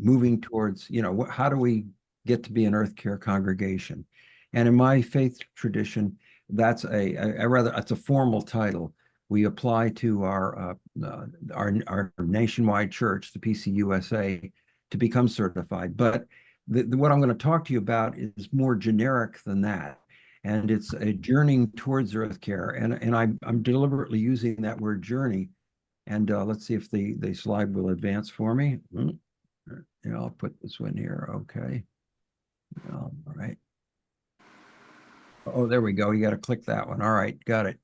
moving towards, how do we get to be an earth care congregation? And in my faith tradition, that's it's a formal title. We apply to our nationwide church, the PCUSA, to become certified. But what I'm going to talk to you about is more generic than that. And it's a journeying towards earth care. And I'm deliberately using that word journey. And let's see if the slide will advance for me. I'll put this one here. Okay. All right. Oh, there we go. You got to click that one. All right, got it.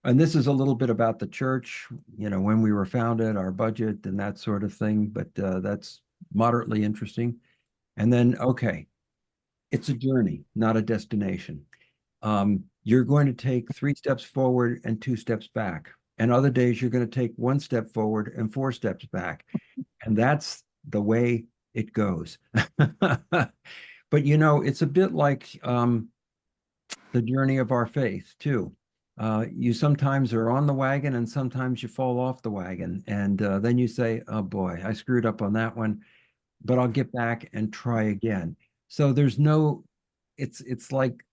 And this is a little bit about the church, when we were founded, our budget and that sort of thing, but that's moderately interesting. And then, okay, it's a journey, not a destination. You're going to take 3 steps forward and 2 steps back. And other days, you're going to take 1 step forward and 4 steps back. And that's the way it goes. But, it's a bit like the journey of our faith, too. You sometimes are on the wagon and sometimes you fall off the wagon. And then you say, oh boy, I screwed up on that one, but I'll get back and try again. So it's like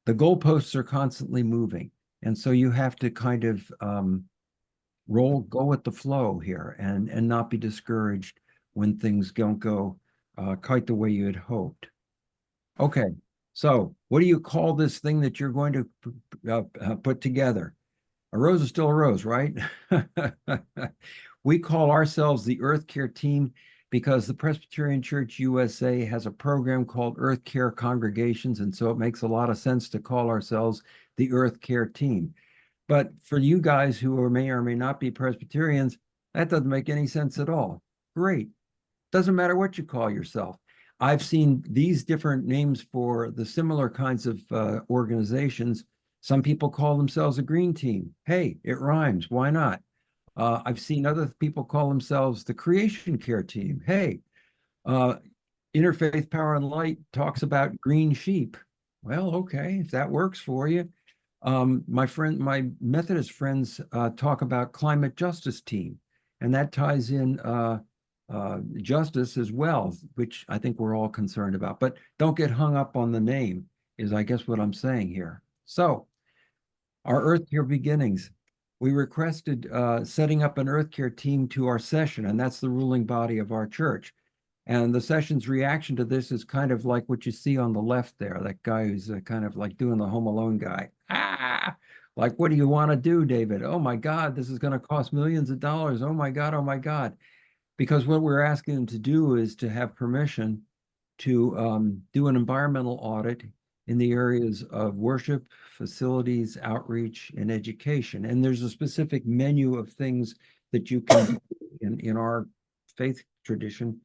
the goalposts are constantly moving. And so you have to kind of go with the flow here and not be discouraged when things don't go quite the way you had hoped. Okay, so what do you call this thing that you're going to put together? A rose is still a rose, right? We call ourselves the Earth Care Team because the Presbyterian Church USA has a program called Earth Care Congregations, and so it makes a lot of sense to call ourselves the Earth Care Team. But for you guys who may or may not be Presbyterians, that doesn't make any sense at all. Great. Doesn't matter what you call yourself. I've seen these different names for the similar kinds of organizations. Some people call themselves a green team. Hey, it rhymes. Why not? I've seen other people call themselves the creation care team. Hey, Interfaith Power and Light talks about green sheep. Well, okay, if that works for you. My Methodist friends talk about climate justice team, and that ties in justice as well, which I think we're all concerned about. But don't get hung up on the name, is I guess what I'm saying here. So, our Earth Care beginnings. We requested setting up an Earth Care team to our session, and that's the ruling body of our church. And the session's reaction to this is kind of like what you see on the left there, that guy who's kind of like doing the Home Alone guy. Like, what do you want to do, David? Oh my God, this is going to cost millions of dollars. Oh my God, oh my God. Because what we're asking them to do is to have permission to do an environmental audit in the areas of worship, facilities, outreach, and education. And there's a specific menu of things that you can do in our faith tradition,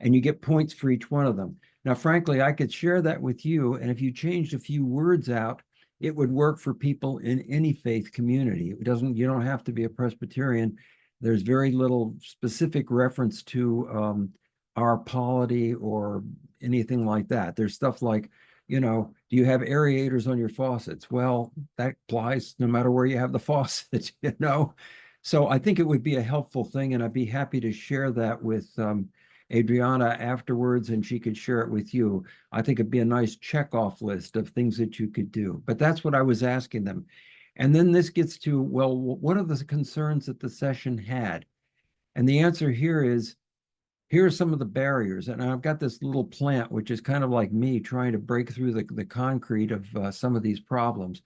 and you get points for each one of them. Now, frankly, I could share that with you, and if you changed a few words out, it would work for people in any faith community. You don't have to be a Presbyterian. There's very little specific reference to our polity or anything like that. There's stuff like, do you have aerators on your faucets? Well, that applies no matter where you have the faucet, So I think it would be a helpful thing, and I'd be happy to share that with Adriana afterwards, and she could share it with you. I think it'd be a nice checkoff list of things that you could do. But that's what I was asking them. And then this gets to, well, what are the concerns that the session had? And the answer here is, here are some of the barriers. And I've got this little plant, which is kind of like me trying to break through the concrete of some of these problems.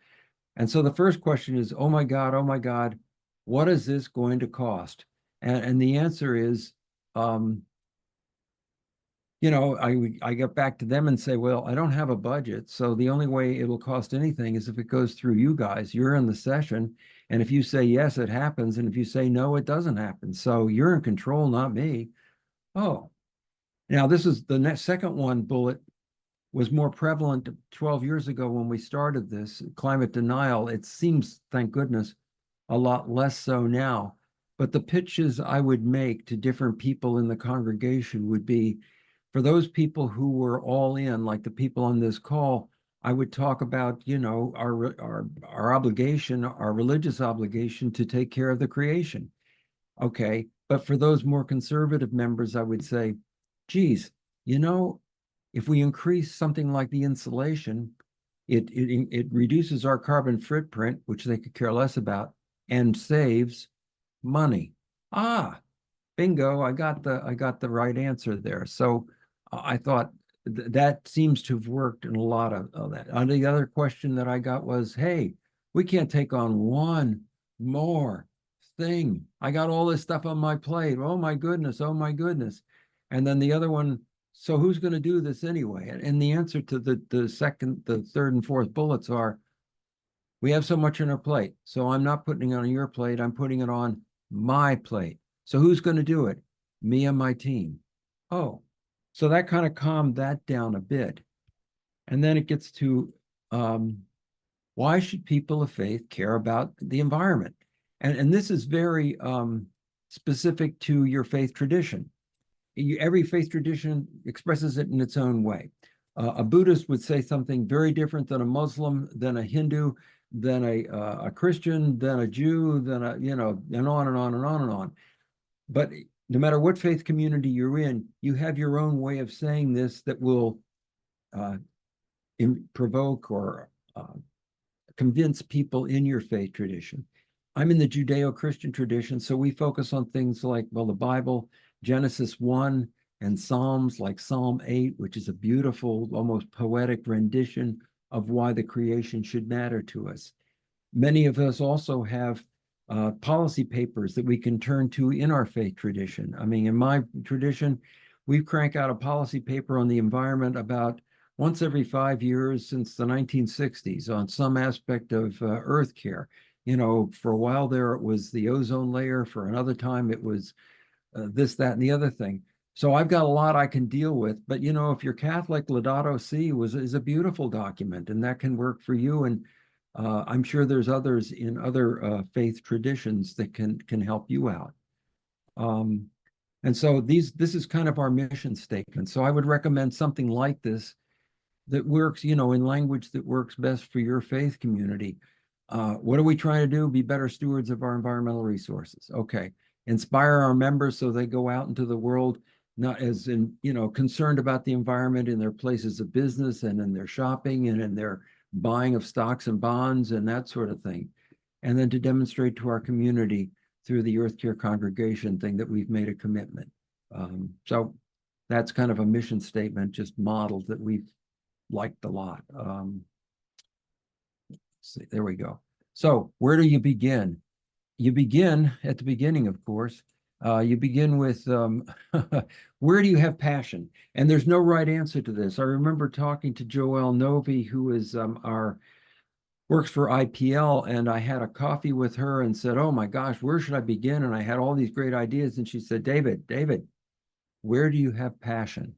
And so the first question is, oh my God, what is this going to cost? And the answer is, I get back to them and say, well, I don't have a budget. So the only way it'll cost anything is if it goes through you guys. You're in the session. And if you say yes, it happens. And if you say no, it doesn't happen. So you're in control, not me. Oh, now this is the second one bullet was more prevalent 12 years ago when we started this climate denial. It seems, thank goodness, a lot less so now. But the pitches I would make to different people in the congregation would be, for those people who were all in, like the people on this call, I would talk about, our obligation, our religious obligation to take care of the creation. Okay. But for those more conservative members, I would say, geez, you know, if we increase something like the insulation, it reduces our carbon footprint, which they could care less about, and saves money. Ah, bingo, I got the right answer there. So I thought that seems to have worked in a lot of that. And the other question that I got was, hey, we can't take on one more thing. I got all this stuff on my plate. Oh my goodness, oh my goodness. And then the other one, so who's going to do this anyway? And the answer to the second, the third and fourth bullets are, we have so much on our plate. So I'm not putting it on your plate. I'm putting it on my plate. So who's going to do it? Me and my team. Oh, so that kind of calmed that down a bit. And then it gets to why should people of faith care about the environment? And this is very specific to your faith tradition. Every faith tradition expresses it in its own way. A Buddhist would say something very different than a Muslim, than a Hindu, than a Christian, than a Jew, than a, and on and on and on and on. But no matter what faith community you're in, you have your own way of saying this that will uh, provoke or convince people in your faith tradition. I'm in the Judeo-Christian tradition, so we focus on things like, well, the Bible, Genesis 1, and Psalms like Psalm 8, which is a beautiful, almost poetic rendition of why the creation should matter to us. Many of us also have policy papers that we can turn to in our faith tradition. I mean, in my tradition, we crank out a policy paper on the environment about once every 5 years since the 1960s on some aspect of earth care. For a while there, it was the ozone layer. For another time, it was this, that, and the other thing. So I've got a lot I can deal with. But, if you're Catholic, Laudato Si is a beautiful document, and that can work for you. And I'm sure there's others in other faith traditions that can help you out. And so this is kind of our mission statement. So I would recommend something like this that works, in language that works best for your faith community. What are we trying to do? Be better stewards of our environmental resources. Okay. Inspire our members so they go out into the world, not as concerned about the environment in their places of business and in their shopping and in their buying of stocks and bonds and that sort of thing. And then to demonstrate to our community through the Earth Care Congregation thing that we've made a commitment. So that's kind of a mission statement, just modeled that we've liked a lot. See, there we go. So where do you begin? You begin at the beginning, of course. You begin with where do you have passion? And there's no right answer to this. I remember talking to Joelle Novi, who is works for IPL, and I had a coffee with her and said, "Oh my gosh, where should I begin?" And I had all these great ideas, and she said, David, where do you have passion?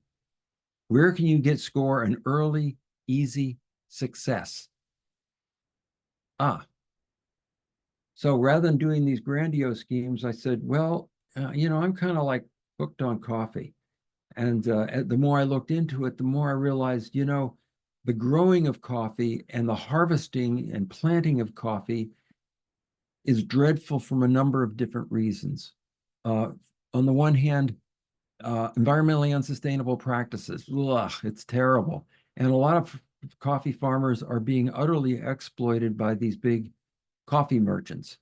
Where can you score an early, easy success? So rather than doing these grandiose schemes, I said, well, I'm kind of like hooked on coffee. And the more I looked into it, the more I realized, the growing of coffee and the harvesting and planting of coffee is dreadful from a number of different reasons. On the one hand, environmentally unsustainable practices. Ugh, it's terrible. And a lot of coffee farmers are being utterly exploited by these big coffee merchants.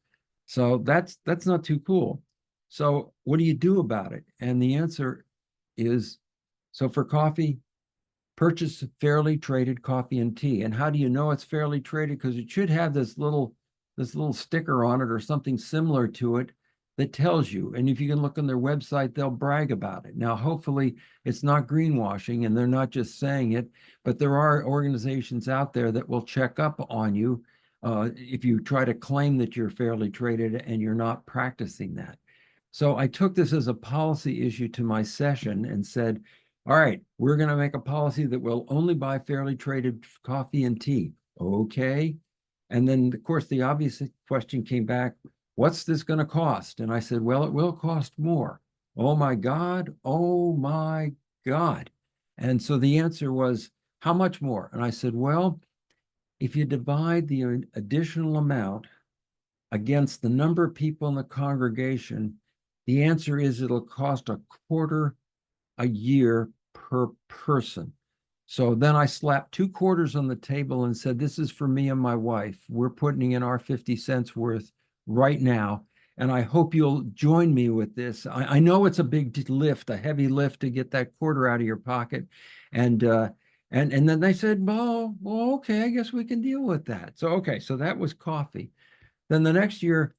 So that's not too cool. So what do you do about it? And the answer is, so for coffee, purchase fairly traded coffee and tea. And how do you know it's fairly traded? Because it should have this little sticker on it or something similar to it that tells you. And if you can look on their website, they'll brag about it. Now, hopefully it's not greenwashing and they're not just saying it, but there are organizations out there that will check up on you if you try to claim that you're fairly traded and you're not practicing that. So I took this as a policy issue to my session and said, all right, we're going to make a policy that will only buy fairly traded coffee and tea. Okay. And then, of course, the obvious question came back, what's this going to cost? And I said, well, it will cost more. Oh my God. Oh my God. And so the answer was, how much more? And I said, well, if you divide the additional amount against the number of people in the congregation, the answer is it'll cost $0.25 a year per person. So then I slapped 2 quarters on the table and said, this is for me and my wife. We're putting in our 50 cents worth right now. And I hope you'll join me with this. I know it's a big lift, a heavy lift to get that quarter out of your pocket. And then they said, well, okay, I guess we can deal with that. So, okay, so that was coffee. Then the next year,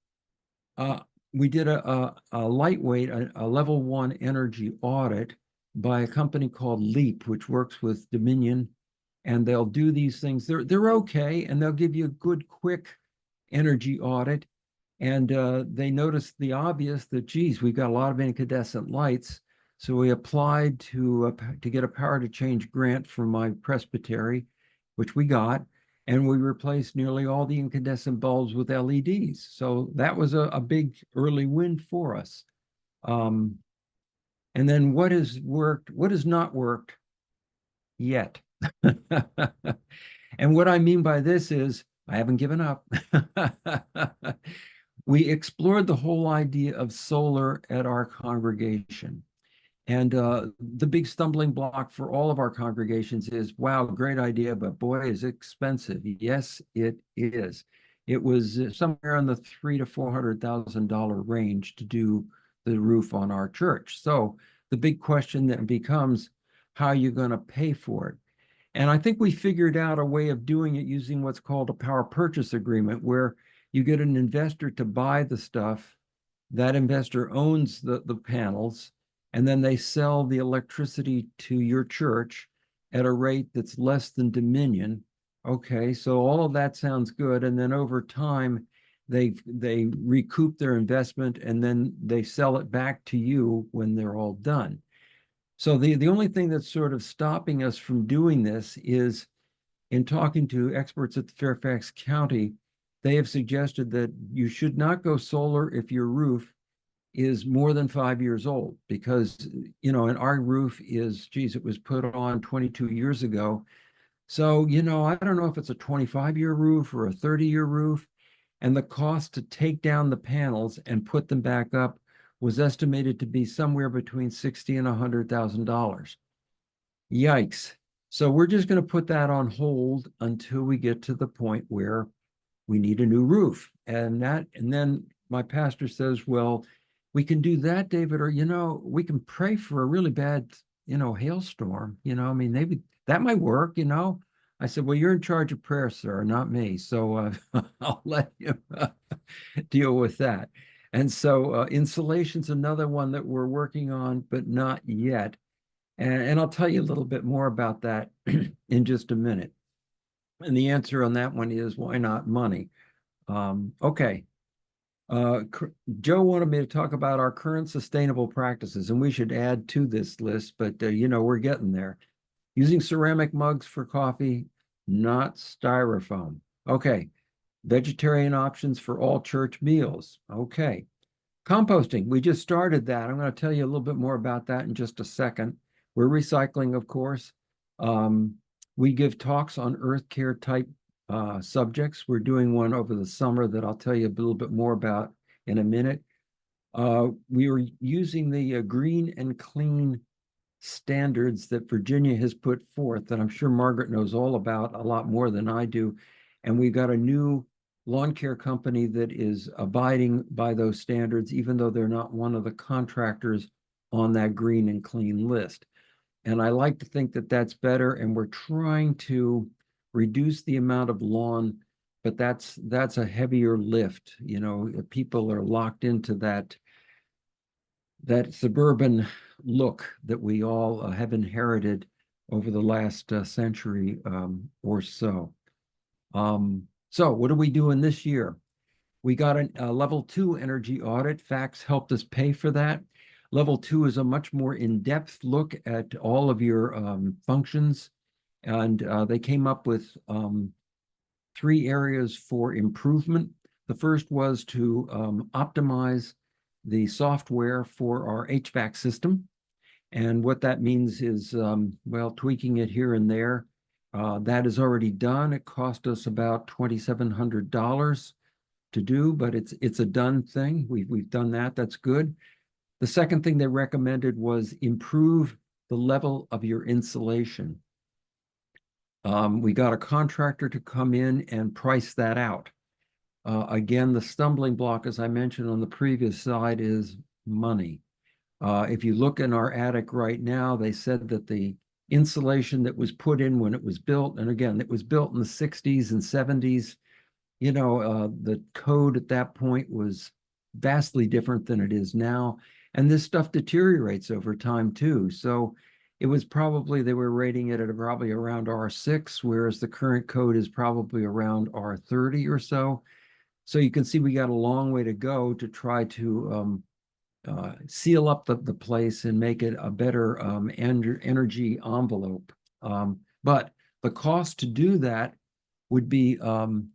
uh, we did a lightweight, a level 1 energy audit by a company called Leap, which works with Dominion, and they'll do these things. They're okay, and they'll give you a good, quick energy audit. And they noticed the obvious that, geez, we've got a lot of incandescent lights. So we applied to get a power to change grant from my presbytery, which we got, and we replaced nearly all the incandescent bulbs with LEDs. So that was a big early win for us. And then what has worked, what has not worked yet? And what I mean by this is I haven't given up. We explored the whole idea of solar at our congregation. And the big stumbling block for all of our congregations is, wow, great idea, but boy, is it expensive. Yes, it is. It was somewhere in the $300,000 to $400,000 range to do the roof on our church. So the big question then becomes, how are you going to pay for it? And I think we figured out a way of doing it using what's called a power purchase agreement, where you get an investor to buy the stuff. That investor owns the panels, and then they sell the electricity to your church at a rate that's less than Dominion. Okay, so all of that sounds good. And then over time, they recoup their investment, and then they sell it back to you when they're all done. So the only thing that's sort of stopping us from doing this is, in talking to experts at the Fairfax County, they have suggested that you should not go solar if your roof is more than 5 years old, because, and our roof is, geez, it was put on 22 years ago. So, I don't know if it's a 25-year roof or a 30-year roof. And the cost to take down the panels and put them back up was estimated to be somewhere between $60,000 and $100,000. Yikes. So we're just going to put that on hold until we get to the point where we need a new roof. And then my pastor says, well, we can do that, David, or, we can pray for a really bad, hailstorm. I mean, maybe that might work. I said, well, you're in charge of prayer, sir, not me. So I'll let you deal with that. And so insulation's another one that we're working on, but not yet. And I'll tell you a little bit more about that in just a minute. And the answer on that one is, why not money? Okay. Joe wanted me to talk about our current sustainable practices, and we should add to this list, but we're getting there. Using ceramic mugs for coffee, not styrofoam. Okay. Vegetarian options for all church meals. Okay. Composting, we just started that. I'm going to tell you a little bit more about that in just a second. We're recycling, of course. We give talks on earth care type subjects. We're doing one over the summer that I'll tell you a little bit more about in a minute. We were using the green and clean standards that Virginia has put forth, that I'm sure Margaret knows all about a lot more than I do. And we've got a new lawn care company that is abiding by those standards, even though they're not one of the contractors on that green and clean list. And I like to think that that's better. And we're trying to reduce the amount of lawn, but that's a heavier lift. People are locked into that suburban look that we all have inherited over the last century or so. So what are we doing this year? We got a level 2 energy audit. Facts helped us pay for that. Level 2 is a much more in-depth look at all of your functions. And they came up with 3 areas for improvement. The first was to optimize the software for our HVAC system. And what that means is, tweaking it here and there. That is already done. It cost us about $2,700 to do, but it's a done thing. We've done that. That's good. The second thing they recommended was improve the level of your insulation. We got a contractor to come in and price that out. Again, the stumbling block, as I mentioned on the previous slide, is money. If you look in our attic right now, they said that the insulation that was put in when it was built, and again, it was built in the 60s and 70s, the code at that point was vastly different than it is now. And this stuff deteriorates over time too. So it was probably, they were rating it at probably around R6, whereas the current code is probably around R30 or so. So you can see we got a long way to go to try to seal up the place and make it a better energy envelope. But the cost to do that would be about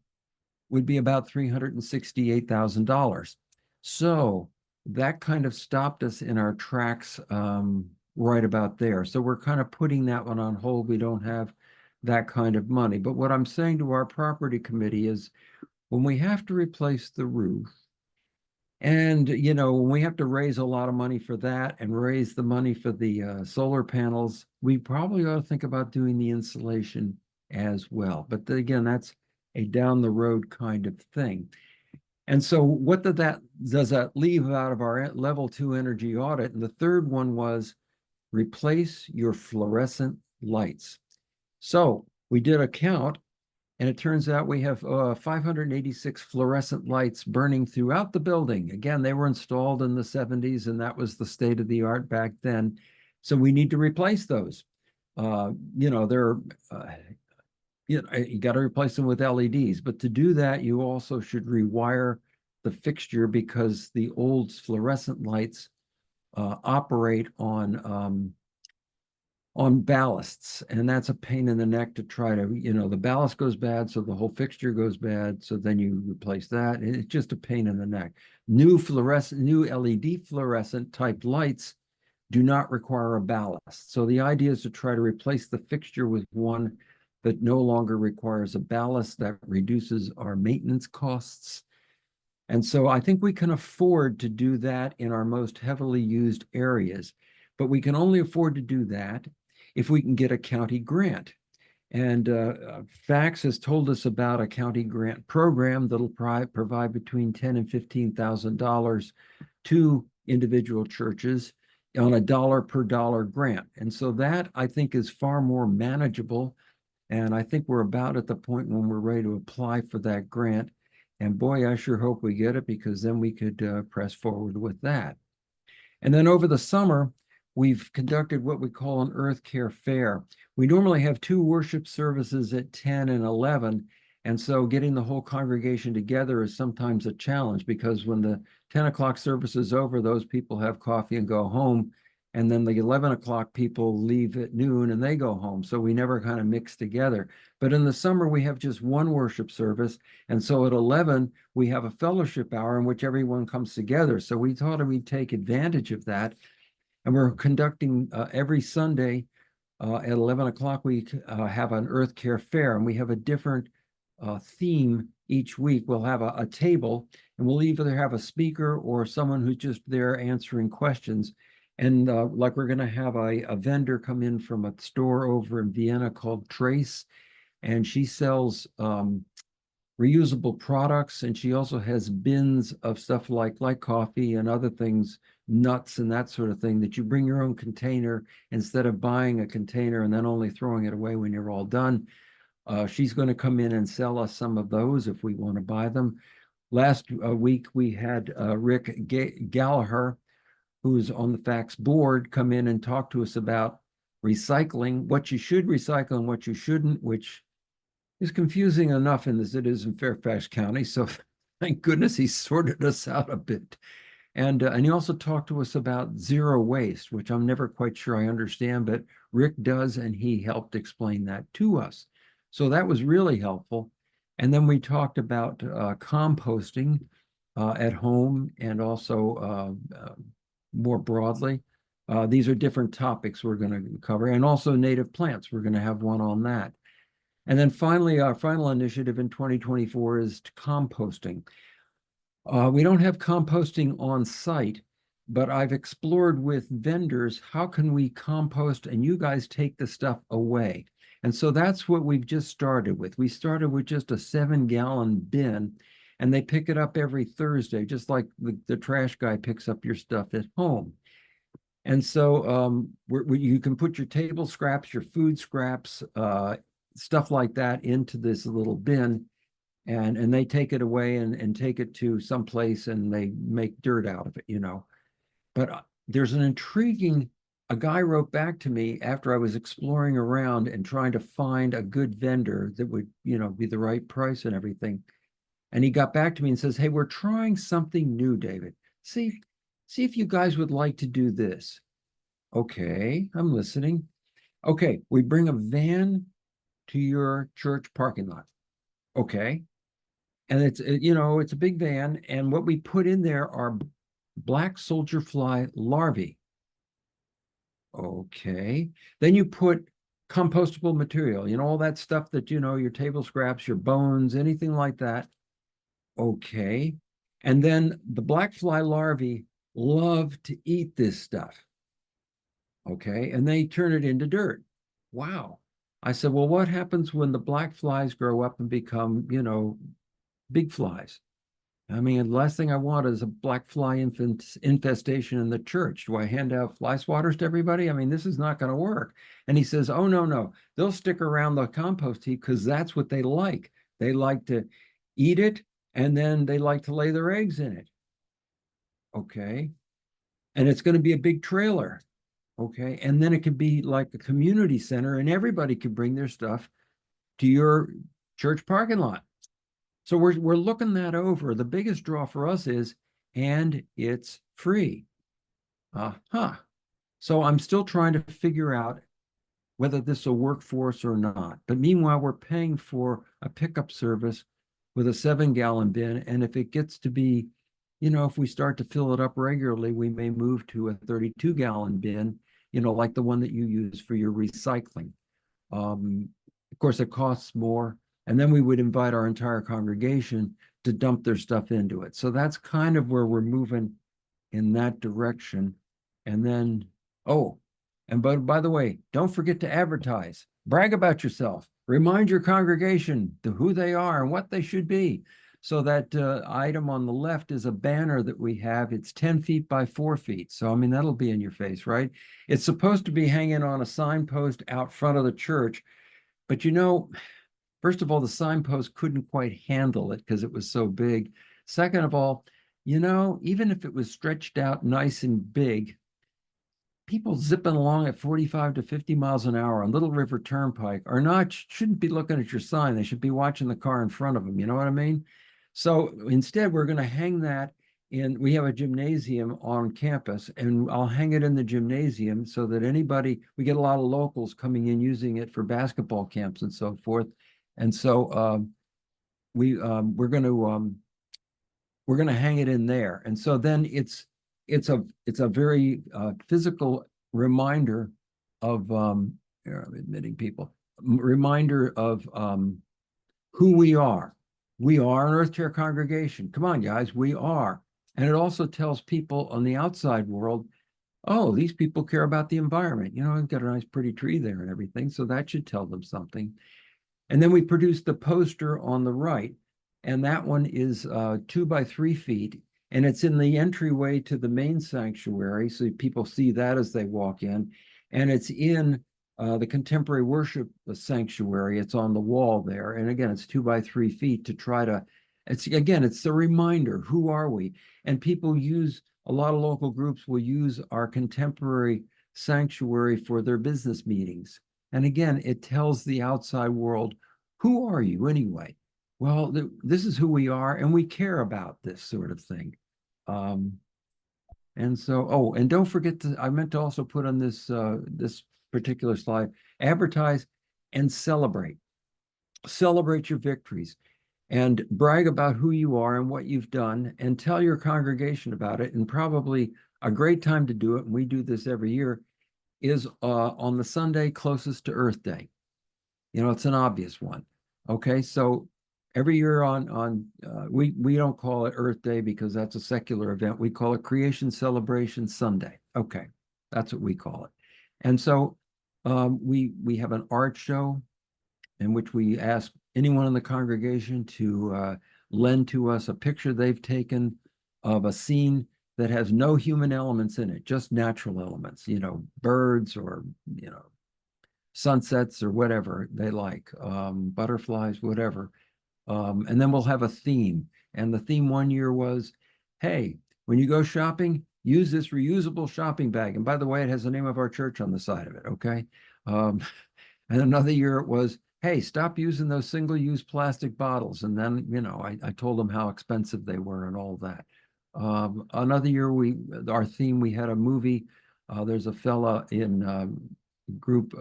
$368,000. So that kind of stopped us in our tracks right about there. So we're kind of putting that one on hold. We don't have that kind of money. But what I'm saying to our property committee is when we have to replace the roof, and, when we have to raise a lot of money for that and raise the money for the solar panels, we probably ought to think about doing the insulation as well. But again, that's a down the road kind of thing. And so what does that leave out of our level 2 energy audit? And the third one was replace your fluorescent lights. So we did a count, and it turns out we have 586 fluorescent lights burning throughout the building. Again, they were installed in the 70s, and that was the state of the art back then. So we need to replace those. They're you got to replace them with LEDs. But to do that, you also should rewire the fixture because the old fluorescent lights operate on ballasts, and that's a pain in the neck to try to, the ballast goes bad, so the whole fixture goes bad, so then you replace that, and it's just a pain in the neck. New LED fluorescent type lights do not require a ballast. So the idea is to try to replace the fixture with one that no longer requires a ballast. That reduces our maintenance costs. And so I think we can afford to do that in our most heavily used areas, but we can only afford to do that if we can get a county grant. And FACTS has told us about a county grant program that'll provide between $10,000 and $15,000 to individual churches on a dollar per dollar grant. And so that, I think, is far more manageable. And I think we're about at the point when we're ready to apply for that grant. And boy, I sure hope we get it, because then we could press forward with that. And then over the summer, we've conducted what we call an Earth Care Fair. We normally have 2 worship services at 10 and 11. And so getting the whole congregation together is sometimes a challenge, because when the 10 o'clock service is over, those people have coffee and go home. And then the 11 o'clock people leave at noon and they go home. So we never kind of mix together. But in the summer, we have just one worship service. And so at 11, we have a fellowship hour in which everyone comes together. So we thought we'd take advantage of that. And we're conducting every Sunday at 11 o'clock, we have an Earth Care Fair, and we have a different theme each week. We'll have a table, and we'll either have a speaker or someone who's just there answering questions. And like we're going to have a vendor come in from a store over in Vienna called Trace, and she sells reusable products, and she also has bins of stuff like coffee and other things, nuts and that sort of thing, that you bring your own container instead of buying a container and then only throwing it away when you're all done. She's going to come in and sell us some of those if we want to buy them. Last week, we had Rick Gallagher, who's on the FACTS board, come in and talk to us about recycling, what you should recycle and what you shouldn't, which is confusing enough as it is in Fairfax County. So thank goodness he sorted us out a bit. And he also talked to us about zero waste, which I'm never quite sure I understand, but Rick does, and he helped explain that to us. So that was really helpful. And then we talked about composting at home, and also more broadly. These are different topics we're going to cover, and also native plants. We're going to have one on that. And then finally, our final initiative in 2024 is composting. We don't have composting on site, but I've explored with vendors, how can we compost and you guys take the stuff away? And so that's what we've just started with. We started with just a 7-gallon bin, and they pick it up every Thursday, just like the trash guy picks up your stuff at home. And so you can put your table scraps, your food scraps, stuff like that into this little bin, and they take it away and take it to some place and they make dirt out of it, you know. But there's an intriguing, a guy wrote back to me after I was exploring around and trying to find a good vendor that would, you know, be the right price and everything. And he got back to me and says, "Hey, we're trying something new, David. See if you guys would like to do this." Okay, I'm listening. Okay, we bring a van to your church parking lot. Okay. And it's, you know, it's a big van. And what we put in there are black soldier fly larvae. Okay. Then you put compostable material, you know, all that stuff that, you know, your table scraps, your bones, anything like that. Okay. And then the black fly larvae love to eat this stuff. Okay. And they turn it into dirt. Wow. I said, well, what happens when the black flies grow up and become, you know, big flies? I mean, the last thing I want is a black fly infestation in the church. Do I hand out fly swatters to everybody? I mean, this is not going to work. And he says, oh, no, no. They'll stick around the compost heap because that's what they like. They like to eat it, and then they like to lay their eggs in it. Okay. And it's going to be a big trailer. Okay. And then it could be like a community center, and everybody could bring their stuff to your church parking lot. So we're looking that over. The biggest draw for us is, and it's free. So I'm still trying to figure out whether this will work for us or not. But meanwhile, we're paying for a pickup service with a 7-gallon bin. And if it gets to be, you know, if we start to fill it up regularly, we may move to a 32-gallon bin, you know, like the one that you use for your recycling. Of course, it costs more. And then we would invite our entire congregation to dump their stuff into it. So that's kind of where we're moving in that direction. And then, oh, and by the way, don't forget to advertise. Brag about yourself. Remind your congregation to who they are and what they should be. So that item on the left is a banner that we have. It's 10 feet by 4 feet. So, I mean, that'll be in your face, right? It's supposed to be hanging on a signpost out front of the church. But, you know, first of all, the signpost couldn't quite handle it because it was so big. Second of all, you know, even if it was stretched out nice and big, people zipping along at 45 to 50 miles an hour on Little River Turnpike shouldn't be looking at your sign. They should be watching the car in front of them. You know what I mean? So instead, we're going to hang that we have a gymnasium on campus, and I'll hang it in the gymnasium so that we get a lot of locals coming in using it for basketball camps and so forth. And so we're going to hang it in there. And so then it's a very physical reminder of here I'm admitting people, reminder of who we are. We are an Earth Chair congregation. Come on, guys, we are. And it also tells people on the outside world, oh, these people care about the environment. You know, I've got a nice pretty tree there and everything. So that should tell them something. And then we produced the poster on the right. And that one is 2 by 3 feet. And it's in the entryway to the main sanctuary. So people see that as they walk in. And it's in the contemporary worship sanctuary. It's on the wall there. And again, it's 2 by 3 feet to try to, it's a reminder, who are we? And a lot of local groups will use our contemporary sanctuary for their business meetings. And again, it tells the outside world, who are you anyway? Well, this is who we are, and we care about this sort of thing. And so, oh, and don't forget I meant to also put on this particular slide, advertise and celebrate. Celebrate your victories and brag about who you are and what you've done, and tell your congregation about it. And probably a great time to do it, and we do this every year, is on the Sunday closest to Earth Day. You know, it's an obvious one. Okay, so every year we don't call it Earth Day because that's a secular event. We call it Creation Celebration Sunday. Okay, that's what we call it. And so we have an art show in which we ask anyone in the congregation to lend to us a picture they've taken of a scene that has no human elements in it, just natural elements, birds or, sunsets or whatever they like, butterflies, whatever. And then we'll have a theme. And the theme one year was, hey, when you go shopping, use this reusable shopping bag. And by the way, it has the name of our church on the side of it, okay? Um, and another year it was, hey, stop using those single-use plastic bottles. And then, I told them how expensive they were and all that. Another year, our theme, we had a movie. There's a fella in group,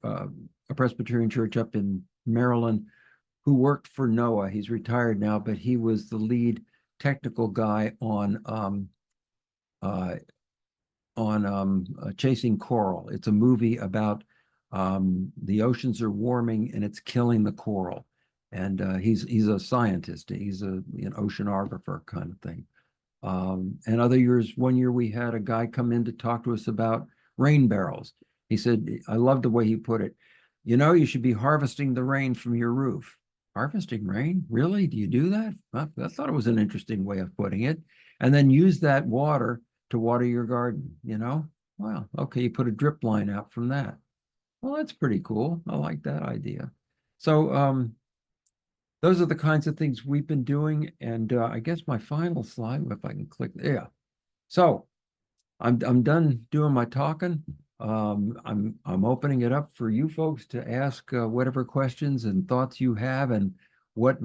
a Presbyterian church up in Maryland who worked for NOAA. He's retired now, but he was the lead technical guy on Chasing Coral. It's a movie about the oceans are warming and it's killing the coral. And he's a scientist. He's an oceanographer kind of thing. And other years, one year we had a guy come in to talk to us about rain barrels. He said, I love the way he put it. You should be harvesting the rain from your roof. Harvesting rain? Really? Do you do that? I thought it was an interesting way of putting it. And then use that water to water your garden, Well, okay, you put a drip line out from that. Well, that's pretty cool. I like that idea. So those are the kinds of things we've been doing. And I guess my final slide, if I can click there. So I'm done doing my talking. I'm opening it up for you folks to ask whatever questions and thoughts you have, and what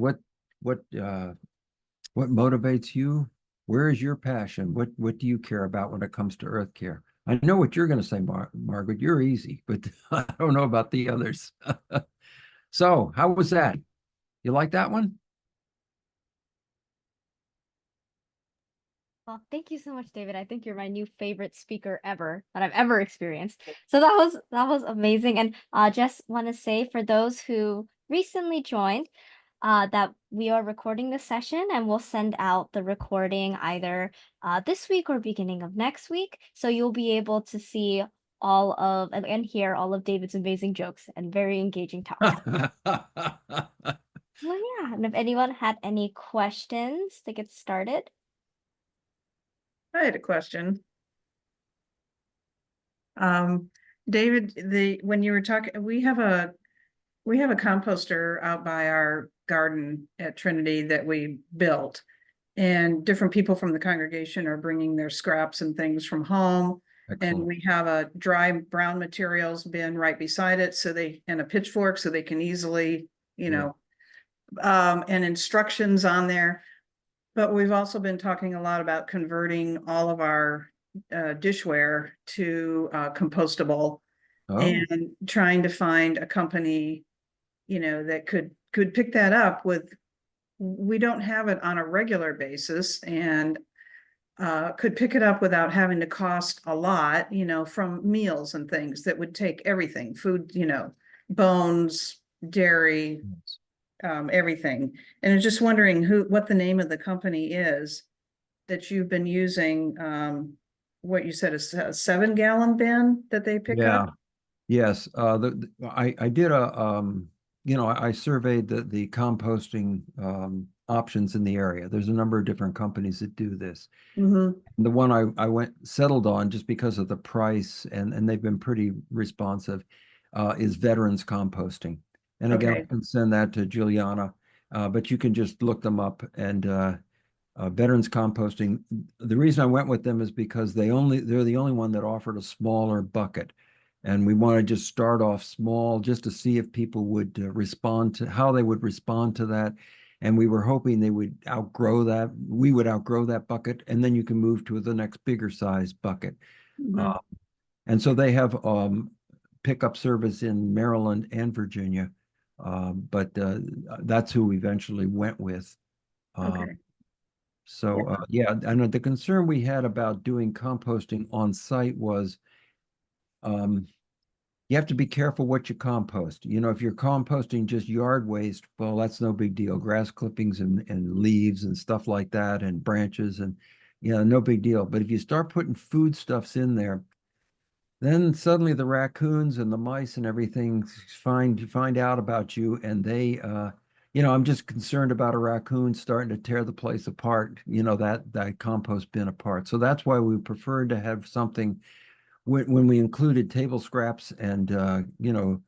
motivates you. Where is your passion? What do you care about when it comes to Earth Care? I know what you're going to say, Margaret. You're easy, but I don't know about the others. So, how was that? You like that one? Well, thank you so much, David. I think you're my new favorite speaker ever that I've ever experienced. So that was amazing. And just want to say for those who recently joined, that we are recording the session and we'll send out the recording either this week or beginning of next week. So you'll be able to see all of and hear all of David's amazing jokes and very engaging talks. Well, yeah. And if anyone had any questions to get started. I had a question. David, when you were talking, we have a composter out by our garden at Trinity that we built. And different people from the congregation are bringing their scraps and things from home. Excellent. And we have a dry brown materials bin right beside it, and a pitchfork so they can easily, and instructions on there. But we've also been talking a lot about converting all of our dishware to compostable, and trying to find a company, that could pick that up with. We don't have it on a regular basis, and could pick it up without having to cost a lot, from meals and things that would take everything, food, bones, dairy, everything. And I'm just wondering what the name of the company is that you've been using. What you said is a 7-gallon bin that they pick up. Yes. I did I surveyed the composting options in the area. There's a number of different companies that do this. The one I settled on just because of the price, and they've been pretty responsive, is Veterans Composting. And again, I can send that to Juliana, but you can just look them up. And Veterans Composting, the reason I went with them is because they're the only one that offered a smaller bucket. And we want to just start off small just to see if people would respond to how they would respond to that. And we were hoping they would outgrow that. We would outgrow that bucket, and then you can move to the next bigger size bucket. And so they have pickup service in Maryland and Virginia. But that's who we eventually went with. So and the concern we had about doing composting on site was You have to be careful what you compost. You know, if you're composting just yard waste, well, that's no big deal. Grass clippings and leaves and stuff like that and branches and, you know, no big deal. But if you start putting foodstuffs in there, then suddenly the raccoons and the mice and everything find out about you and they you know, I'm just concerned about a raccoon starting to tear the place apart, you know, that compost bin apart. So that's why we preferred to have something when we included table scraps and you know,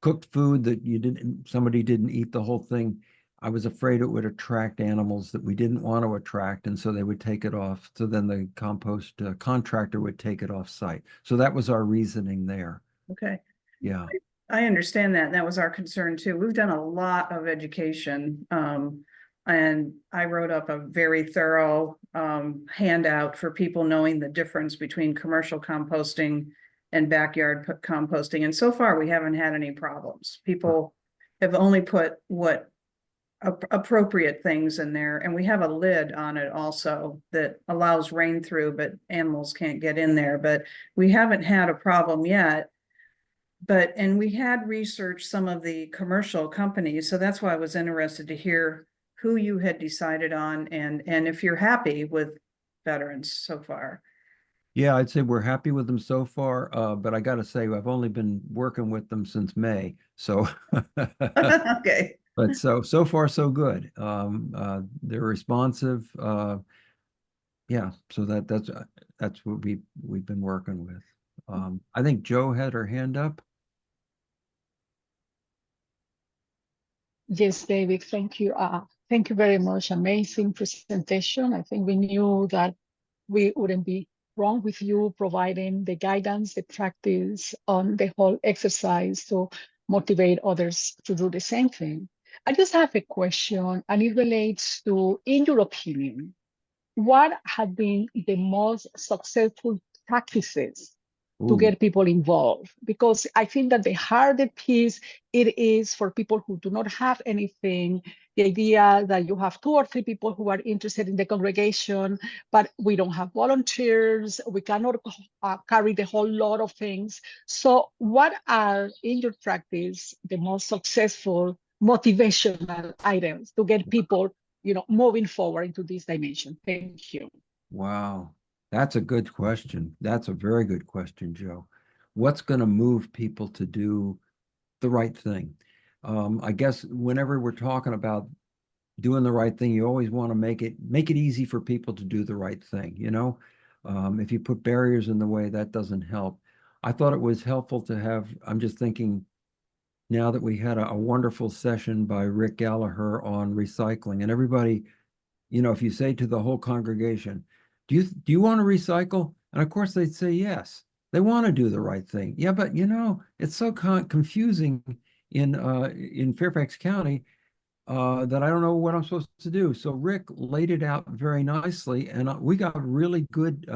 cooked food that somebody didn't eat the whole thing. I was afraid it would attract animals that we didn't want to attract, and so they would take it off. So then the compost contractor would take it off site. So that was our reasoning there. Okay. Yeah. I understand that. That was our concern too. We've done a lot of education. And I wrote up a very thorough handout for people knowing the difference between commercial composting and backyard composting. And so far, we haven't had any problems. People have only put what appropriate things in there. And we have a lid on it also that allows rain through, but animals can't get in there. But we haven't had a problem yet. But, and we had researched some of the commercial companies, so that's why I was interested to hear who you had decided on and if you're happy with veterans so far. Yeah, I'd say we're happy with them so far, but I got to say I've only been working with them since May, so Okay, but so far so good. They're responsive. Yeah, so that's what we've been working with. I think Joe had her hand up. Yes, David, thank you. Thank you very much. Amazing presentation. I think we knew that we wouldn't be wrong with you providing the guidance, the practice on the whole exercise to motivate others to do the same thing. I just have a question, and it relates to, in your opinion, what have been the most successful practices to Ooh, get people involved? Because I think that the harder piece it is for people who do not have anything, the idea that you have 2 or 3 people who are interested in the congregation, but we don't have volunteers, we cannot carry the whole lot of things. So what are, in your practice, the most successful motivational items to get people, you know, moving forward into this dimension? Thank you. wow. That's a good question. That's a very good question, Joe. What's going to move people to do the right thing? I guess whenever we're talking about doing the right thing, you always want to make it easy for people to do the right thing, you know? If you put barriers in the way, that doesn't help. I thought it was helpful to have, I'm just thinking now that we had a wonderful session by Rick Gallagher on recycling, and everybody, you know, if you say to the whole congregation, do you want to recycle? And of course they'd say yes. They want to do the right thing. Yeah, but you know, it's so confusing in Fairfax County that I don't know what I'm supposed to do. So Rick laid it out very nicely, and we got really good,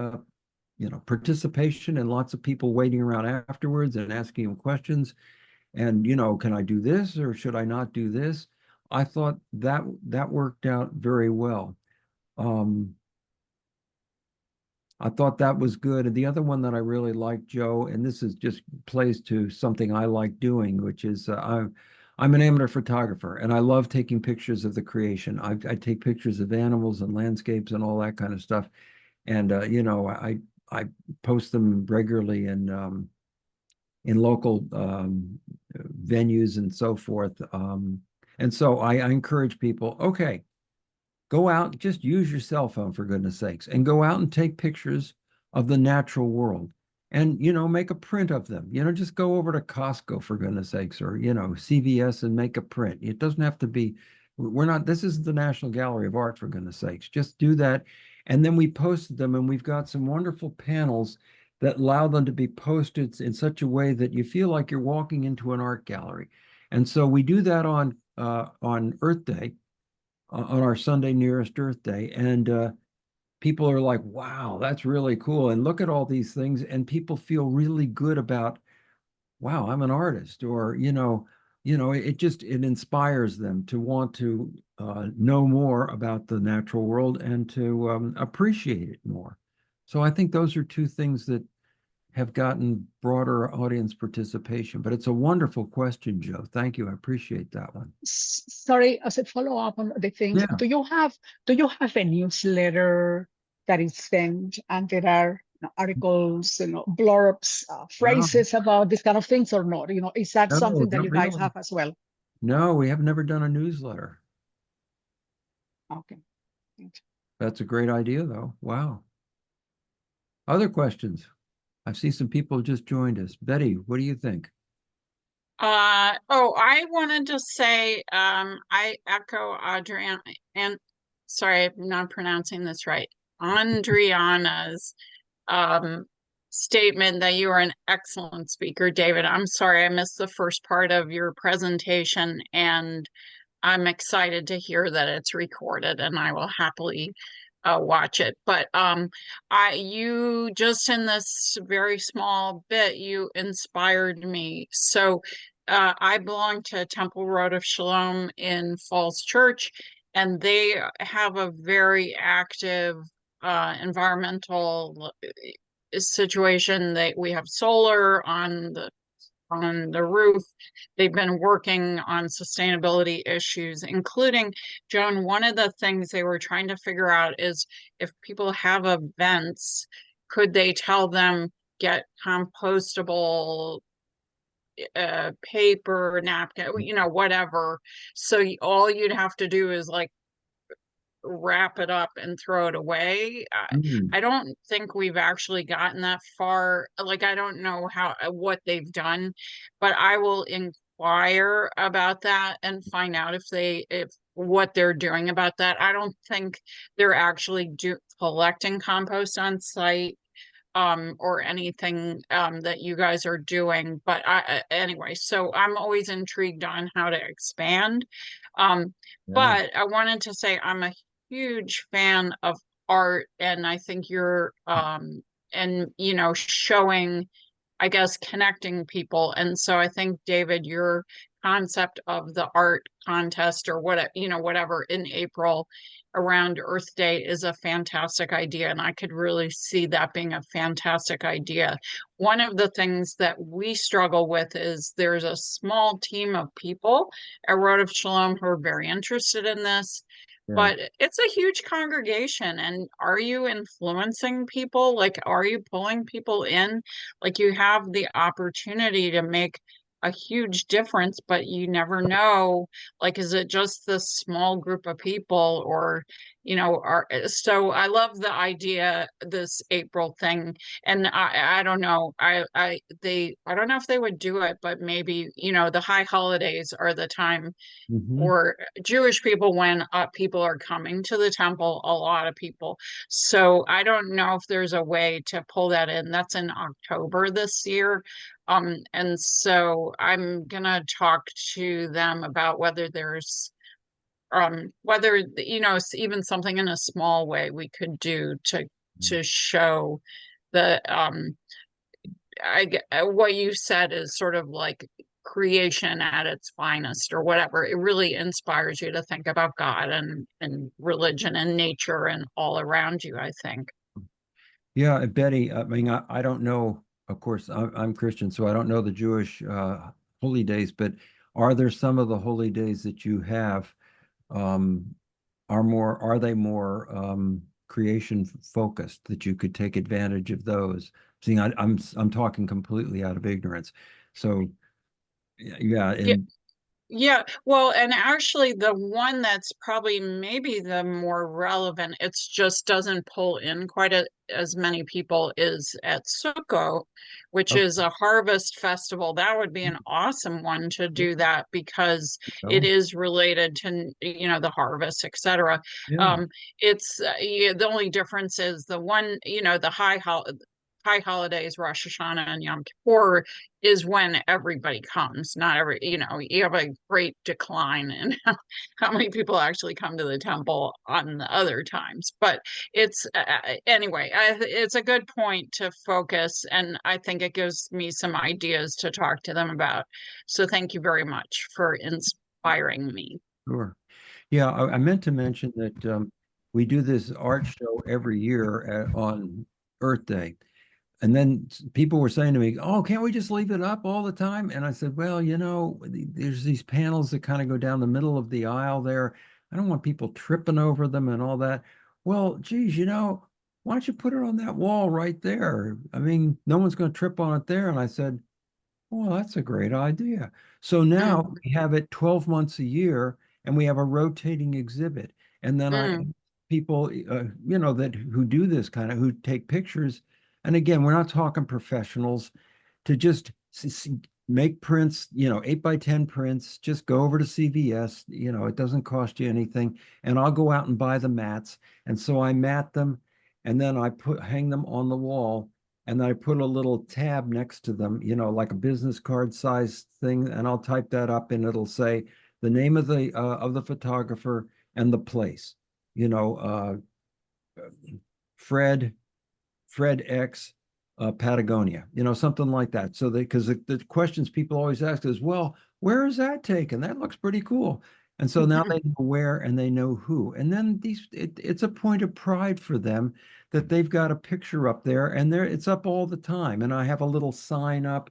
you know, participation and lots of people waiting around afterwards and asking him questions. And you know, can I do this or should I not do this? I thought that worked out very well. Um, I thought that was good. And the other one that I really liked, Joe, and this is just plays to something I like doing, which is I'm an amateur photographer and I love taking pictures of the creation. I take pictures of animals and landscapes and all that kind of stuff. And you know, I post them regularly in local venues and so forth. And so I encourage people, okay, go out, just use your cell phone for goodness sakes, and go out and take pictures of the natural world. And, you know, make a print of them. You know, just go over to Costco for goodness sakes, or, you know, CVS and make a print. It doesn't have to be, this is the National Gallery of Art for goodness sakes. Just do that. And then we posted them and we've got some wonderful panels that allow them to be posted in such a way that you feel like you're walking into an art gallery. And so we do that on Earth Day, on our Sunday nearest Earth Day. And people are like, wow, that's really cool. And look at all these things. And people feel really good about, wow, I'm an artist. Or, it inspires them to want to know more about the natural world and to appreciate it more. So I think those are two things that have gotten broader audience participation? But it's a wonderful question, Joe. Thank you. I appreciate that one. Sorry, as a follow-up on the things, Yeah. do you have a newsletter that is sent and there are articles, blurbs, phrases about this kind of things or not? Is that No, something that not you guys really. have as well? No, we have never done a newsletter. Okay. That's a great idea, though. Wow. Other questions? I see some people just joined us. Betty, what do you think? I wanted to say, I echo Adriana, and sorry, I'm not pronouncing this right. Andriana's statement that you are an excellent speaker, David. I'm sorry I missed the first part of your presentation, and I'm excited to hear that it's recorded, and I will happily watch it. But you just in this very small bit, you inspired me. So I belong to Temple Road of Shalom in Falls Church, and they have a very active environmental situation. We have solar on the roof. They've been working on sustainability issues, including, Joan, one of the things they were trying to figure out is if people have events, could they tell them get compostable paper, napkin, whatever. So all you'd have to do is like wrap it up and throw it away. I don't think we've actually gotten that far. Like, I don't know what they've done, but I will inquire about that and find out if what they're doing about that. I don't think they're actually collecting compost on site or anything that you guys are doing. But anyway, so I'm always intrigued on how to expand. But I wanted to say I'm a huge fan of art, and I think you're and showing, I guess, connecting people. And so I think, David, your concept of the art contest or whatever in April around Earth Day is a fantastic idea. And I could really see that being a fantastic idea. One of the things that we struggle with is there's a small team of people at Road of Shalom who are very interested in this. But it's a huge congregation. And are you influencing people? Like, are you pulling people in? Like, you have the opportunity to make a huge difference, but you never know. Like, is it just this small group of people, or so I love the idea, this April thing. And I don't know, I don't know if they would do it, but maybe the high holidays are the time for Jewish people when people are coming to the temple, a lot of people. So I don't know if there's a way to pull that in. That's in October this year. And so I'm gonna talk to them about whether there's whether even something in a small way we could do to show the what you said is sort of like creation at its finest or whatever. It really inspires you to think about God and religion and nature and all around you, I think. Yeah, Betty, I mean, I don't know, of course, I'm Christian, so I don't know the Jewish holy days, but are there some of the holy days that you have are they more creation focused, that you could take advantage of those? Seeing I'm talking completely out of ignorance. So yeah, and Yeah, well, and actually the one that's probably maybe the more relevant, it's just doesn't pull in quite as many people, is at Sukkot, which is a harvest festival. That would be an awesome one to do that because it is related to, the harvest, etc. yeah. It's the only difference is the one, the high holidays, Rosh Hashanah and Yom Kippur, is when everybody comes. Not every, you have a great decline in how many people actually come to the temple on the other times. But it's anyway, it's a good point to focus, and I think it gives me some ideas to talk to them about. So thank you very much for inspiring me. Sure. Yeah, I meant to mention that we do this art show every year on Earth Day. and then people were saying to me, "Oh, can't we just leave it up all the time?" And I said, "Well, there's these panels that kind of go down the middle of the aisle there. I don't want people tripping over them and all that. Well, geez, why don't you put it on that wall right there? I mean, no one's going to trip on it there." And I said, "Well, that's a great idea." So now Mm, we have it 12 months a year and we have a rotating exhibit. And then I mm, people, that who do this kind of, who take pictures. And again, we're not talking professionals to just make prints, 8 by 10 prints, just go over to CVS, it doesn't cost you anything. And I'll go out and buy the mats. And so I mat them and then I hang them on the wall and then I put a little tab next to them, like a business card size thing, and I'll type that up and it'll say the name of the photographer and the place, you know, Fred X Patagonia, something like that. So because the questions people always ask is, well, where is that taken? That looks pretty cool. And so now they know where and they know who. And then it's a point of pride for them that they've got a picture up there and it's up all the time. And I have a little sign up.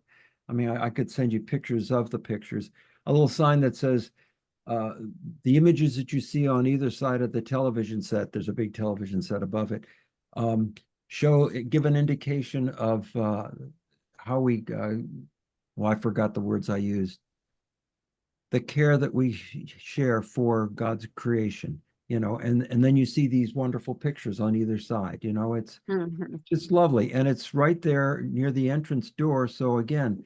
I mean, I could send you pictures of the pictures, a little sign that says, uh, the images that you see on either side of the television set, there's a big television set above it, um, give an indication of how well, I forgot the words I used, the care that we share for God's creation, and then you see these wonderful pictures on either side, it's mhm, just lovely. And it's right there near the entrance door. So again,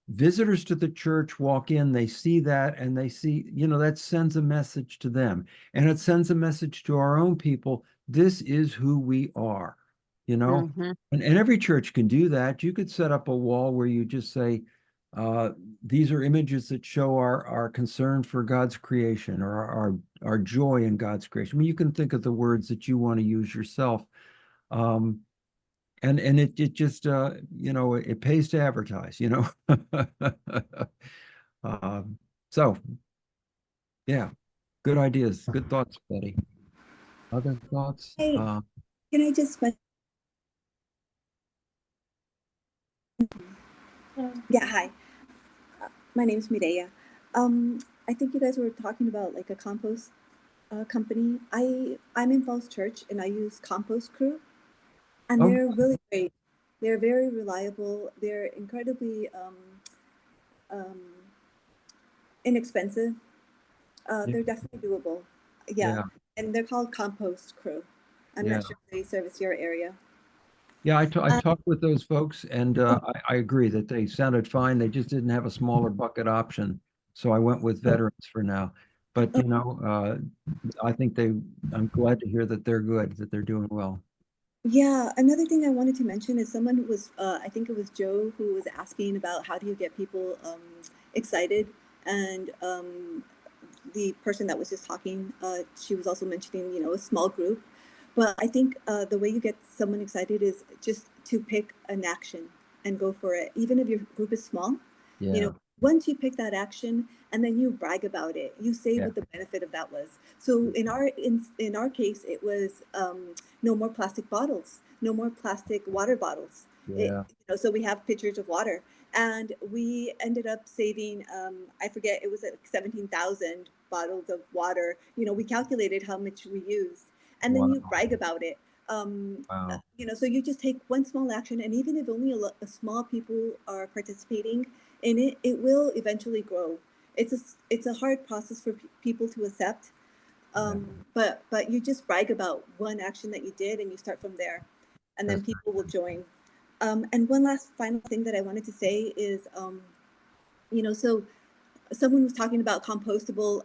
visitors to the church walk in, they see that, and they see, that sends a message to them. And it sends a message to our own people. This is who we are, you know? mhm, And every church can do that. You could set up a wall where you just say, uh, these are images that show our concern for God's creation or our joy in God's creation. I mean, you can think of the words that you want to use yourself. Um, and it just it pays to advertise. um, so yeah, good ideas, good thoughts, Betty. Other thoughts? Hey, can I just, yeah, hi. My name's Mireya. I think you guys were talking about like a compost company. I'm in Falls Church and I use Compost Crew, and Oh, they're really great. They're very reliable. They're incredibly um, inexpensive. yeah, They're definitely doable. Yeah, yeah, and they're called Compost Crew. I'm yeah. not sure if they service your area. Yeah, I Um, talked with those folks, and I agree that they sounded fine. They just didn't have a smaller bucket option, so I went with veterans for now. But I think I'm glad to hear that they're good, that they're doing well. Yeah, another thing I wanted to mention is someone who was, I think it was Joe, who was asking about how do you get people excited. And the person that was just talking, she was also mentioning, a small group. But I think the way you get someone excited is just to pick an action and go for it. Even if your group is small, Yeah, once you pick that action and then you brag about it, you say yeah, what the benefit of that was. So in our case, it was no more plastic bottles, no more plastic water bottles. yeah. So we have pitchers of water, and we ended up saving. I forget, it was like 17,000 bottles of water. We calculated how much we used, and then you Wow, brag about it. Um, wow. so you just take one small action, and even if only a small people are participating in it, it will eventually grow. It's a hard process for people to accept, Yeah, but you just brag about one action that you did, and you start from there, and then that's people will join. And one last final thing that I wanted to say is, so someone was talking about compostable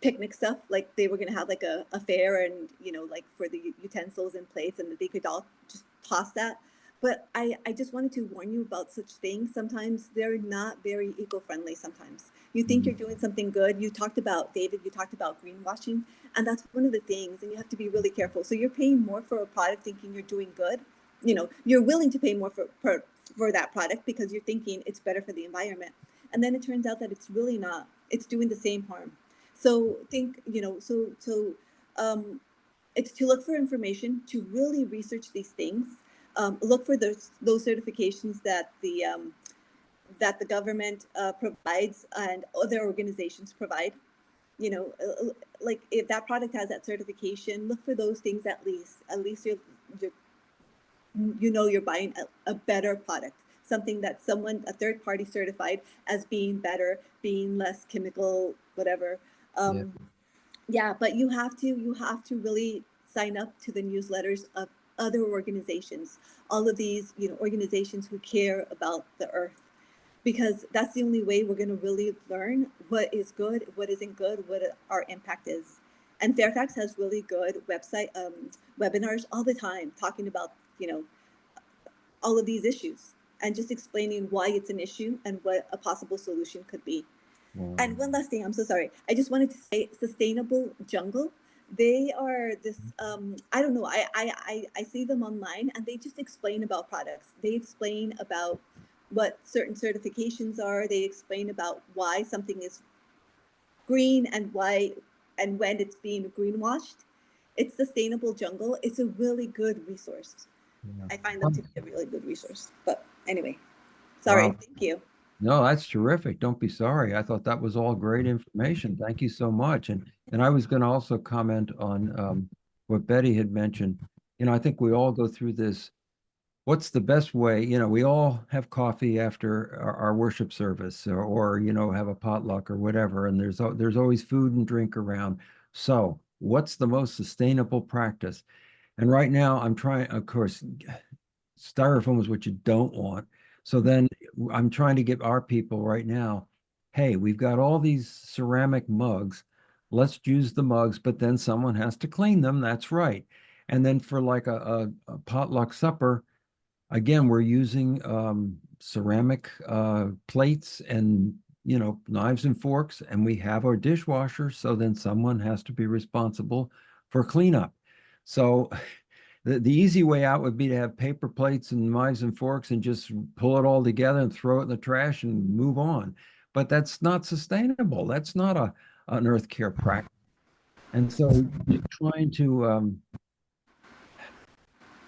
picnic stuff, like they were going to have like a fair, and like for the utensils and plates, and that they could all just toss that. But I just wanted to warn you about such things. Sometimes they're not very eco-friendly. Sometimes you think mhm, you're doing something good. You talked about, David, you talked about greenwashing, and that's one of the things, and you have to be really careful. So you're paying more for a product thinking you're doing good. You're willing to pay more for that product because you're thinking it's better for the environment, and then it turns out that it's really not. It's doing the same harm. So think, um, it's to look for information, to really research these things. look for those certifications that the government provides and other organizations provide. You know, like if that product has that certification, look for those things at least. At least you're buying a better product, something that a third party certified as being better, being less chemical, whatever. Yeah, but you have to really sign up to the newsletters of other organizations, all of these, organizations who care about the earth, because that's the only way we're going to really learn what is good, what isn't good, what our impact is. And Fairfax has really good webinars all the time talking about, all of these issues and just explaining why it's an issue and what a possible solution could be. And one last thing, I'm so sorry. I just wanted to say Sustainable Jungle. They are this, I don't know, I see them online and they just explain about products. They explain about what certain certifications are. They explain about why something is green and why and when it's being greenwashed. It's Sustainable Jungle. It's a really good resource. I find them to be a really good resource. But anyway, sorry. Thank you. No, that's terrific. Don't be sorry. I thought that was all great information. Thank you so much. And I was going to also comment on what Betty had mentioned. I think we all go through this. What's the best way? We all have coffee after our worship service, or have a potluck or whatever. And there's always food and drink around. So, what's the most sustainable practice? And right now, I'm trying. Of course, styrofoam is what you don't want. So then I'm trying to get our people right now, hey, we've got all these ceramic mugs. Let's use the mugs, but then someone has to clean them. That's right. And then for like a potluck supper, again, we're using ceramic plates and, knives and forks, and we have our dishwasher. So then someone has to be responsible for cleanup. So the easy way out would be to have paper plates and knives and forks and just pull it all together and throw it in the trash and move on. But that's not sustainable. That's not an earth care practice. And so trying to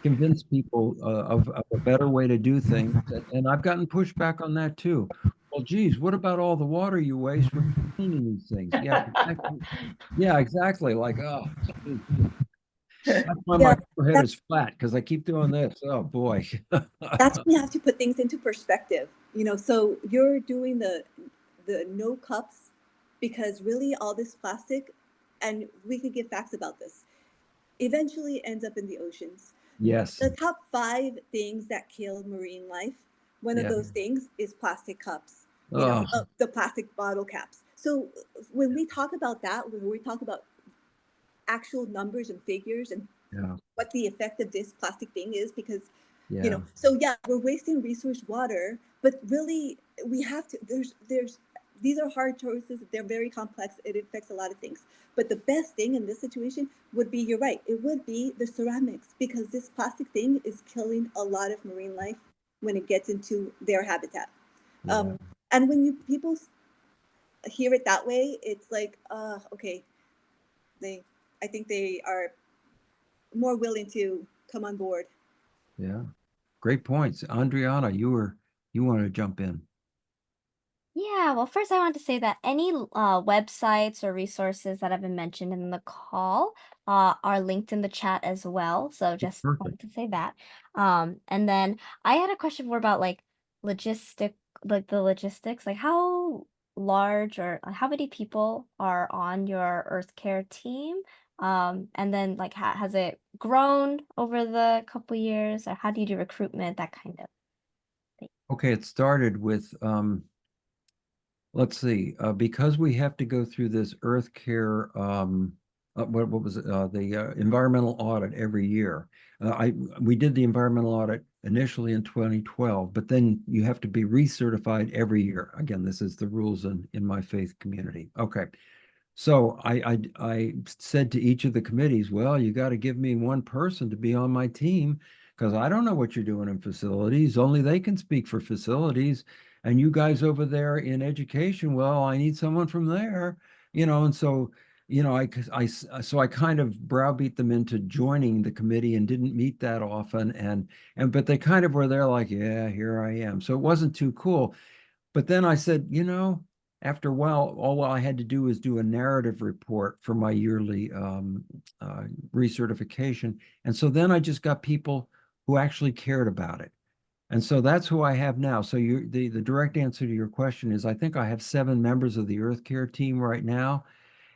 convince people of a better way to do things. And I've gotten pushback on that too. Well, geez, what about all the water you waste when cleaning these things? Yeah, exactly. Yeah, exactly. Like, oh, that's why my forehead is flat, because I keep doing this. Oh boy. That's when you have to put things into perspective. So you're doing the no cups because really all this plastic, and we could give facts about this, eventually ends up in the oceans. Yes. The top 5 things that kill marine life, one of those things is plastic cups, the plastic bottle caps. So when we talk about that, when we talk about actual numbers and figures and what the effect of this plastic thing is, because so we're wasting resource water, but really we have to, these are hard choices. They're very complex. It affects a lot of things. But the best thing in this situation would be, you're right, it would be the ceramics, because this plastic thing is killing a lot of marine life when it gets into their habitat. And when people hear it that way, it's like, okay, I think they are more willing to come on board. Yeah, great points. Andriana, you want to jump in. Yeah, well, first I want to say that any websites or resources that have been mentioned in the call are linked in the chat as well. So just wanted to say that. And then I had a question more about like the logistics, like how large or how many people are on your Earth Care team? And then like has it grown over the couple years, or how do you do recruitment, that kind of thing? Okay, it started with let's see, because we have to go through this Earth Care, what was it, the environmental audit every year. We did the environmental audit initially in 2012, but then you have to be recertified every year. Again, this is the rules in my faith community. Okay. So I said to each of the committees, well, you got to give me one person to be on my team, because I don't know what you're doing in facilities. Only they can speak for facilities. And you guys over there in education, well, I need someone from there, and so you know, so I kind of browbeat them into joining the committee and didn't meet that often. But they kind of were there like, yeah, here I am. So it wasn't too cool. But then I said, you know, after a while, all I had to do was do a narrative report for my yearly recertification. And so then I just got people who actually cared about it. And so that's who I have now. So the direct answer to your question is I think I have 7 members of the Earth Care team right now.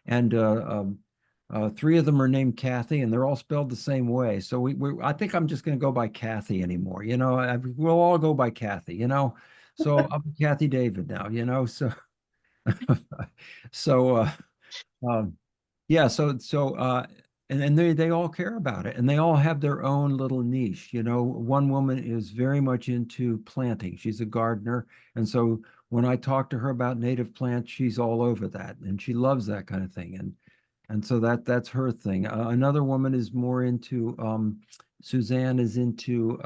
And 3 of them are named Kathy, and they're all spelled the same way. So I think I'm just going to go by Kathy anymore. You know, we'll all go by Kathy. You know, so I'm Kathy David now. You know, so so yeah, and they all care about it, and they all have their own little niche. You know, one woman is very much into planting. She's a gardener, and so when I talk to her about native plants, she's all over that, and she loves that kind of thing. And so that's her thing. Another woman is more into Suzanne is into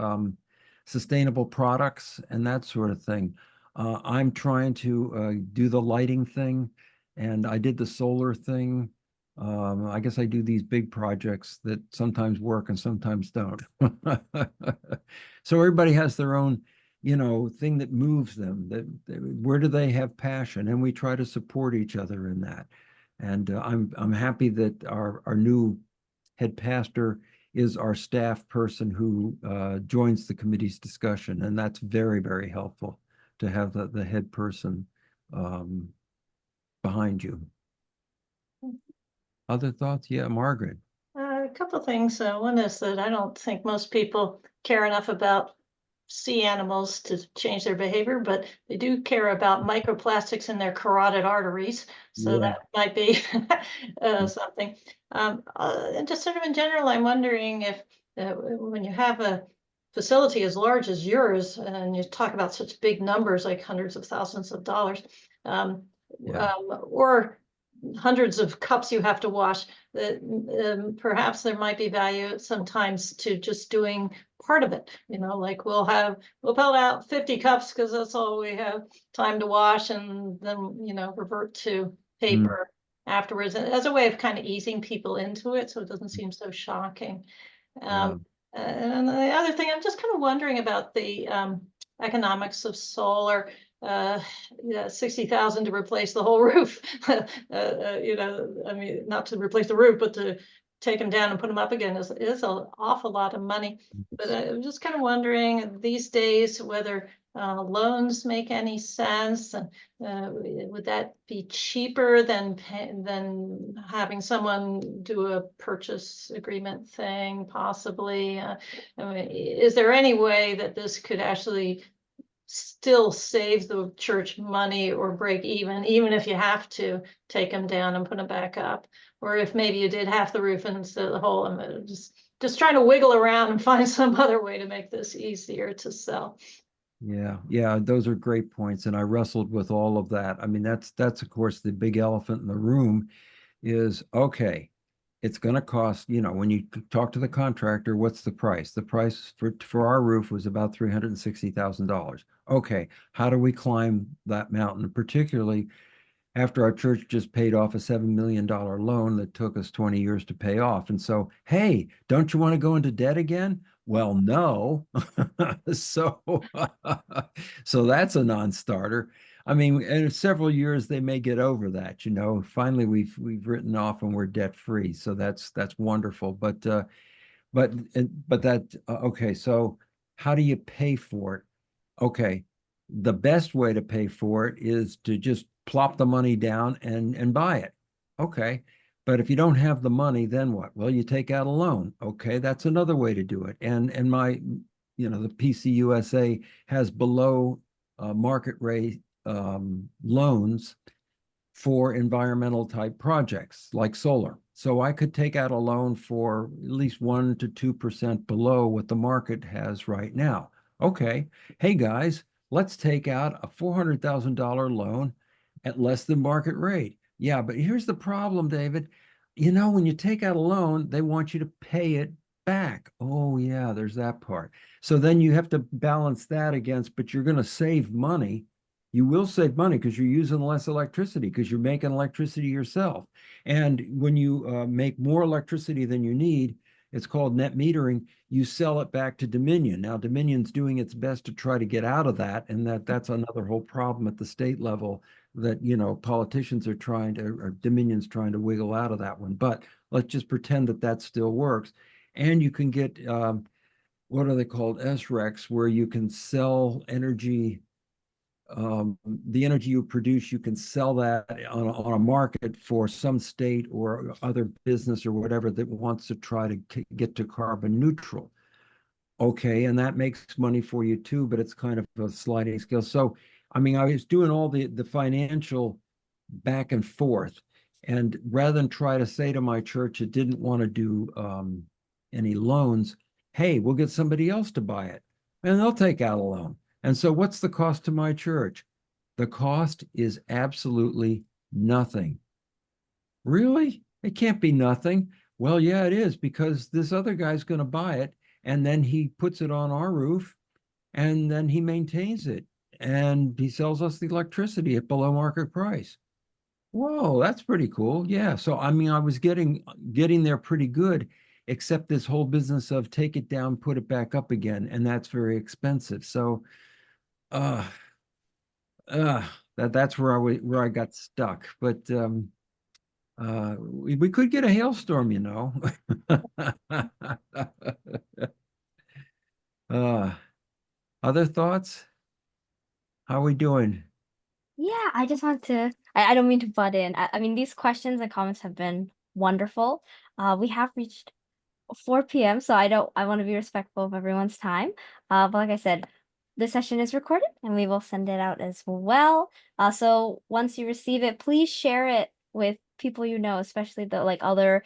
sustainable products and that sort of thing. I'm trying to do the lighting thing, and I did the solar thing. I guess I do these big projects that sometimes work and sometimes don't. So everybody has their own, you know, thing that moves them. Where do they have passion? And we try to support each other in that. And I'm happy that our new head pastor is our staff person who joins the committee's discussion, and that's very, very helpful to have the head person behind you. Other thoughts? Yeah, Margaret. A couple of things. One is that I don't think most people care enough about sea animals to change their behavior, but they do care about microplastics in their carotid arteries. So Yeah. that might be something. And just sort of in general, I'm wondering if when you have a facility as large as yours and you talk about such big numbers, like hundreds of thousands of dollars, or hundreds of cups you have to wash, that perhaps there might be value sometimes to just doing part of it. You know, like we'll pull out 50 cups because that's all we have time to wash, and then, you know, revert to paper afterwards, as a way of kind of easing people into it so it doesn't seem so shocking. And the other thing, I'm just kind of wondering about the economics of solar. Yeah, 60,000 to replace the whole roof. You know, I mean, not to replace the roof, but to take them down and put them up again is an awful lot of money. But I'm just kind of wondering these days whether loans make any sense, and would that be cheaper than having someone do a purchase agreement thing, possibly? I mean, is there any way that this could actually still save the church money or break even if you have to take them down and put them back up? Or if maybe you did half the roof instead of the whole, I'm just trying to wiggle around and find some other way to make this easier to sell. Yeah, those are great points, and I wrestled with all of that. I mean, that's of course the big elephant in the room is, okay, it's going to cost, you know, when you talk to the contractor, what's the price? The price for our roof was about $360,000. Okay, how do we climb that mountain, particularly after our church just paid off a $7 million loan that took us 20 years to pay off? And so, hey, don't you want to go into debt again? Well, no. So, so that's a non-starter. I mean, in several years they may get over that. You know, finally we've written off and we're debt free. So that's wonderful. But okay. So how do you pay for it? Okay, the best way to pay for it is to just plop the money down and buy it. Okay. But if you don't have the money, then what? Well, you take out a loan. Okay, that's another way to do it. And my, you know, the PCUSA has below market rate loans for environmental type projects like solar. So I could take out a loan for at least 1 to 2% below what the market has right now. Okay, hey guys, let's take out a $400,000 loan at less than market rate. Yeah, but here's the problem, David. You know, when you take out a loan, they want you to pay it back. Oh, yeah, there's that part. So then you have to balance that against, but you're going to save money you will save money because you're using less electricity because you're making electricity yourself. And when you make more electricity than you need, it's called net metering. You sell it back to Dominion. Now, Dominion's doing its best to try to get out of that, and that's another whole problem at the state level that, you know, politicians are trying to, or Dominion's trying to wiggle out of that one. But let's just pretend that that still works. And you can get, what are they called? SRECs, where you can sell energy, the energy you produce, you can sell that on a market for some state or other business or whatever that wants to try to get to carbon neutral. Okay, and that makes money for you too, but it's kind of a sliding scale. So, I mean, I was doing all the financial back and forth, and rather than try to say to my church it didn't want to do any loans, hey, we'll get somebody else to buy it, and they'll take out a loan. And so what's the cost to my church? The cost is absolutely nothing. Really? It can't be nothing. Well, yeah, it is, because this other guy's going to buy it, and then he puts it on our roof, and then he maintains it, and he sells us the electricity at below market price. Whoa, that's pretty cool. Yeah. So, I mean, I was getting there pretty good, except this whole business of take it down, put it back up again, and that's very expensive. So, that's where I got stuck. But we could get a hailstorm, you know. Other thoughts? How are we doing? Yeah, I just want to, I don't mean to butt in. I mean, these questions and comments have been wonderful. We have reached 4 p.m., so I want to be respectful of everyone's time. But like I said, the session is recorded and we will send it out as well. So once you receive it, please share it with people you know, especially the like other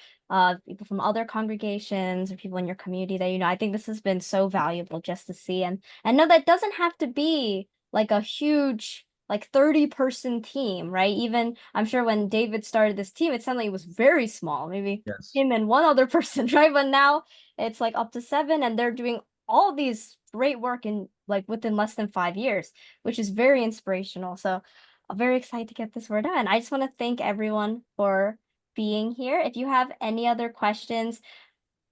people from other congregations or people in your community that you know. I think this has been so valuable just to see and know that doesn't have to be like a huge like 30-person team, right? Even I'm sure when David started this team, it sounded like it was very small, maybe Yes. him and one other person, right? But now it's like up to 7 and they're doing all these great work in like within less than 5 years, which is very inspirational. So I'm very excited to get this word out. And I just want to thank everyone for being here. If you have any other questions,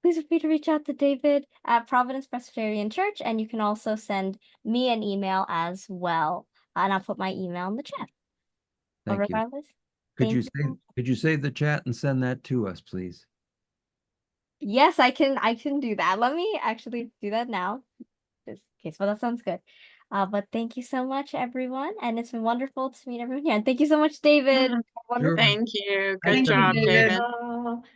please feel free to reach out to David at Providence Presbyterian Church, and you can also send me an email as well. And I'll put my email in the chat. But Thank you. regardless, Could thank you save the chat and send that to us, please? Yes, I can do that. Let me actually do that now. Just in case. Well, that sounds good. But thank you so much, everyone. And it's been wonderful to meet everyone here. And thank you so much, David. Mhm. Wonderful. Thank you. Good Thank you, job, David. David.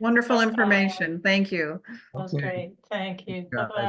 Wonderful information. Thank you. That was Okay. great. Thank you. Yeah. Bye-bye.